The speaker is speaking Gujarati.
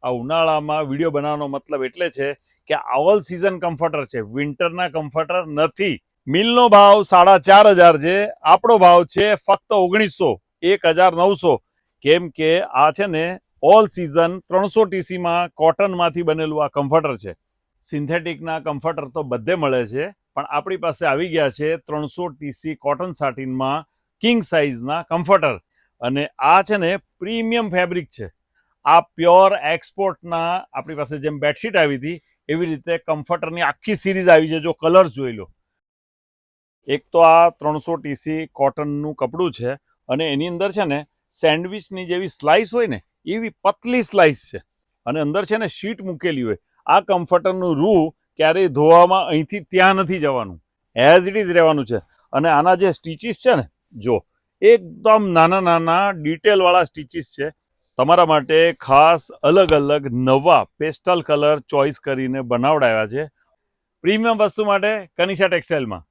આ ઉનાળામાં વિડીયો બનાવવાનો મતલબ એટલે છે કે ઓલ સિઝન કમ્ફર્ટર છે, વિન્ટરના કમ્ફર્ટર નથી. મિલનો ભાવ 4,500 છે, આપણો ભાવ છે ફક્ત 1900, 1,900. કેમ કે આ છે ને ઓલ સિઝન 300 ટીસીમાં કોટનમાંથી બનેલું આ કમ્ફર્ટર છે. સિન્થેટિકના કમ્ફર્ટર તો બધે મળે છે, પણ આપણી પાસે આવી ગયા છે 300 ટીસી કોટન સાટિનમાં કિંગ સાઇઝના કમ્ફર્ટર. અને આ છે ને પ્રીમિયમ ફેબ્રિક છે. આ પ્યોર એક્સપોર્ટના આપણી પાસે જેમ બેડશીટ આવી હતી એવી રીતે કમ્ફર્ટરની આખી સિરીઝ આવી છે. જો કલર્સ જોઈ લો. એક તો આ 300 ટીસી કોટનનું કપડું છે અને એની અંદર છે ને સેન્ડવિચની જેવી સ્લાઇસ હોય ને એવી પતલી સ્લાઇસ છે અને અંદર છે ને શીટ મૂકેલી હોય. આ કમ્ફર્ટરનું રૂ ક્યારેય ધોવામાં અહીંથી ત્યાં નથી જવાનું, એઝ ઇટ ઇઝ રહેવાનું છે. અને આના જે સ્ટીચીસ છે ને, જો એકદમ નાના નાના ડિટેલવાળા સ્ટીચીસ છે. તમારા માટે ખાસ અલગ અલગ નવા પેસ્ટલ કલર ચોઇસ કરીને બનાવડાવ્યા છે. પ્રીમિયમ વસ્તુ માટે કનિષા ટેક્સટાઇલમાં.